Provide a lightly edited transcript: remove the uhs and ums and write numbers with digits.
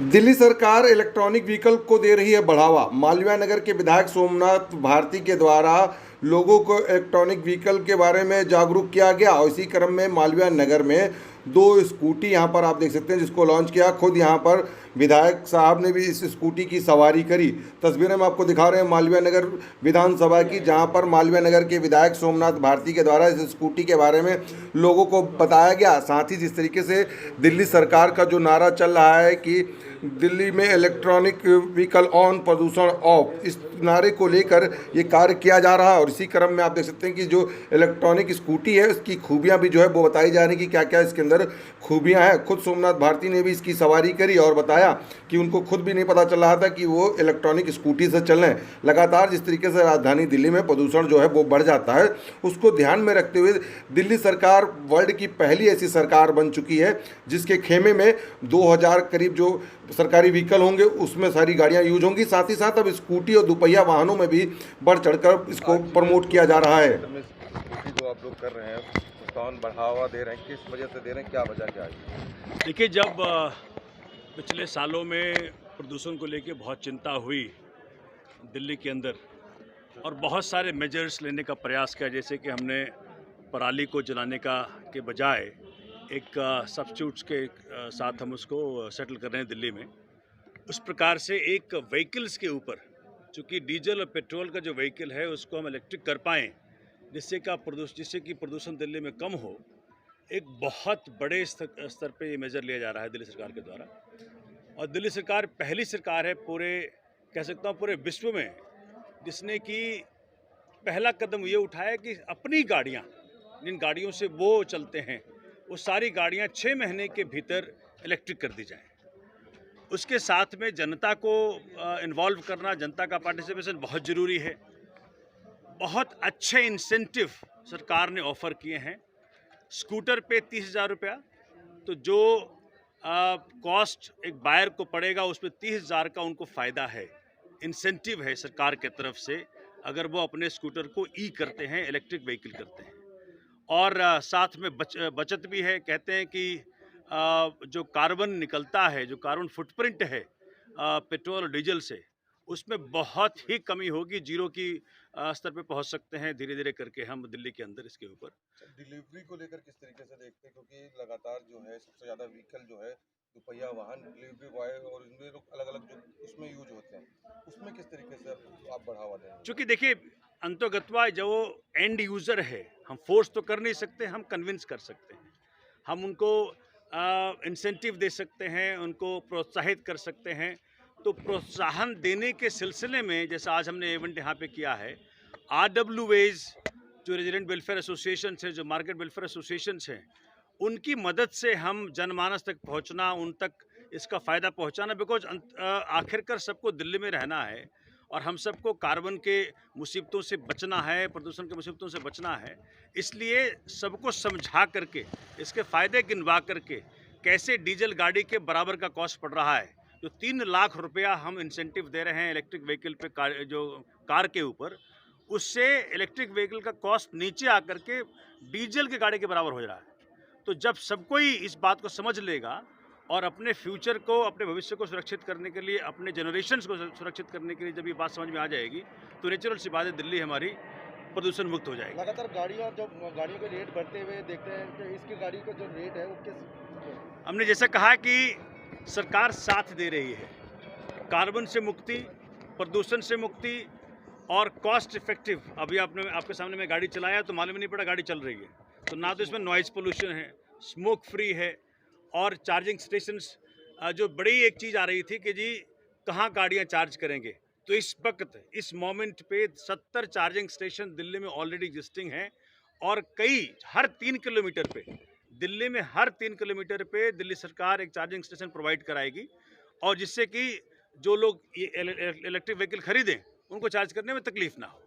दिल्ली सरकार electronic vehicle को दे रही है बढ़ावा। मालवीय नगर के विधायक सोमनाथ भारती के द्वारा लोगों को इलेक्ट्रॉनिक व्हीकल के बारे में जागरूक किया गया और इसी क्रम में मालवीय नगर में 2 स्कूटी यहां पर आप देख सकते हैं जिसको लॉन्च किया। खुद यहां पर विधायक साहब ने भी इस स्कूटी की सवारी करी। तस्वीरें हम आपको दिखा रहे हैं मालवीय नगर विधानसभा की, जहां पर मालवीय नगर के विधायक सोमनाथ भारती के द्वारा इस स्कूटी के बारे में लोगों को बताया गया। साथ ही जिस तरीके से दिल्ली सरकार का जो नारा चल रहा है कि दिल्ली में इलेक्ट्रॉनिक व्हीकल ऑन प्रदूषण ऑफ, इस नारे को लेकर ये कार्य किया जा रहा है। और इसी क्रम में आप देख सकते हैं कि जो इलेक्ट्रॉनिक स्कूटी है उसकी खूबियां भी जो है वो बताई जा रही कि क्या क्या इसके अंदर खूबियां हैं। खुद सोमनाथ भारती ने भी इसकी सवारी करी और बताया कि उनको खुद भी नहीं पता चल रहा था कि वो इलेक्ट्रॉनिक स्कूटी से चल रहे हैं। लगातार जिस तरीके से राजधानी दिल्ली में प्रदूषण जो है वो बढ़ जाता है, उसको ध्यान में रखते हुए दिल्ली सरकार वर्ल्ड की पहली ऐसी सरकार बन चुकी है जिसके खेमे में 2000 करीब जो सरकारी व्हीकल होंगे उसमें सारी गाड़ियां यूज होंगी। साथ ही साथ अब स्कूटी और दुपहिया वाहनों में भी बढ़ चढ़कर इसको प्रमोट किया जा रहा है। स्कूटी जो आप लोग कर रहे हैं, प्रोत्साहन बढ़ावा दे रहे हैं, किस वजह से दे रहे हैं, क्या वजह क्या है? देखिए, जब पिछले सालों में प्रदूषण को लेकर बहुत चिंता हुई दिल्ली के अंदर और बहुत सारे मेजर्स लेने का प्रयास किया, जैसे कि हमने पराली को जलाने का के बजाय एक सब्स्टिट्यूट्स के साथ हम उसको सेटल कर रहे हैं दिल्ली में। उस प्रकार से एक व्हीकल्स के ऊपर, चूँकि डीजल और पेट्रोल का जो व्हीकल है उसको हम इलेक्ट्रिक कर पाएँ जिससे कि प्रदूषण दिल्ली में कम हो, एक बहुत बड़े स्तर पे ये मेजर लिया जा रहा है दिल्ली सरकार के द्वारा। और दिल्ली सरकार पहली सरकार है पूरे, कह सकता हूँ पूरे विश्व में, जिसने कि पहला कदम ये उठाया कि अपनी गाड़ियाँ, जिन गाड़ियों से वो चलते हैं, वो सारी गाड़ियाँ 6 महीने के भीतर इलेक्ट्रिक कर दी जाएँ। उसके साथ में जनता को इन्वॉल्व करना, जनता का पार्टिसिपेशन बहुत ज़रूरी है। बहुत अच्छे इंसेंटिव सरकार ने ऑफ़र किए हैं। स्कूटर पे 30,000 रुपया, तो जो कॉस्ट एक बायर को पड़ेगा उसमें 30,000 का उनको फ़ायदा है। इंसेंटिव है सरकार की तरफ से अगर वो अपने स्कूटर को करते हैं, इलेक्ट्रिक व्हीकल करते हैं। और साथ में बचत भी है। कहते हैं कि जो कार्बन निकलता है, जो कार्बन फुटप्रिंट है पेट्रोल और डीजल से, उसमें बहुत ही कमी होगी। जीरो की स्तर पे पहुंच सकते हैं धीरे धीरे करके हम दिल्ली के अंदर इसके ऊपर। डिलीवरी को लेकर किस तरीके से देखते हैं, क्योंकि लगातार जो है सबसे ज़्यादा व्हीकल जो है दुपहिया वाहन, डिलीवरी बॉय और इनमें लोग अलग अलग जो उसमें यूज होते हैं, उसमें किस तरीके से आप बढ़ावा देंगे? चूँकि देखिए, अंतोगत्वा जो एंड यूज़र है, हम फोर्स तो कर नहीं सकते, हम कन्विंस कर सकते हैं। हम उनको इंसेंटिव दे सकते हैं, उनको प्रोत्साहित कर सकते हैं। तो प्रोत्साहन देने के सिलसिले में जैसा आज हमने इवेंट यहाँ पे किया है, RWAs जो रेजिडेंट वेलफेयर एसोसिएशन है, जो मार्केट वेलफेयर एसोसिएशन हैं, उनकी मदद से हम जनमानस तक पहुँचना, उन तक इसका फ़ायदा पहुँचाना। बिकॉज आखिरकार सबको दिल्ली में रहना है और हम सबको कार्बन के मुसीबतों से बचना है, प्रदूषण के मुसीबतों से बचना है। इसलिए सबको समझा करके, इसके फ़ायदे गिनवा करके, कैसे डीजल गाड़ी के बराबर का कॉस्ट पड़ रहा है, जो 3 लाख रुपया हम इंसेंटिव दे रहे हैं इलेक्ट्रिक व्हीकल पे, कार के ऊपर, उससे इलेक्ट्रिक व्हीकल का कॉस्ट नीचे आकर के डीजल की गाड़ी के बराबर हो रहा है। तो जब सब कोई इस बात को समझ लेगा और अपने फ्यूचर को, अपने भविष्य को सुरक्षित करने के लिए, अपने जनरेशन्स को सुरक्षित करने के लिए जब ये बात समझ में आ जाएगी, तो नेचुरल सी बात है, दिल्ली हमारी प्रदूषण मुक्त हो जाएगी। लगातार गाड़ियों के रेट बढ़ते हुए देखते हैं कि इसकी गाड़ी का जो रेट है वो किस, हमने जैसा कहा कि सरकार साथ दे रही है, कार्बन से मुक्ति, प्रदूषण से मुक्ति और कॉस्ट इफेक्टिव। अभी आपके सामने में गाड़ी चलाया तो मालूम नहीं पड़ा गाड़ी चल रही है। तो ना तो इसमें नॉइज़ पोल्यूशन है, स्मोक फ्री है, और चार्जिंग स्टेशंस, जो बड़ी एक चीज़ आ रही थी कि जी कहाँ गाड़ियाँ चार्ज करेंगे, तो इस वक्त इस मोमेंट पे 70 चार्जिंग स्टेशन दिल्ली में ऑलरेडी एग्जिस्टिंग हैं। और हर 3 किलोमीटर पे, दिल्ली में हर 3 किलोमीटर पे दिल्ली सरकार एक चार्जिंग स्टेशन प्रोवाइड कराएगी, और जिससे कि जो लोग ये इलेक्ट्रिक व्हीकल खरीदें उनको चार्ज करने में तकलीफ ना हो।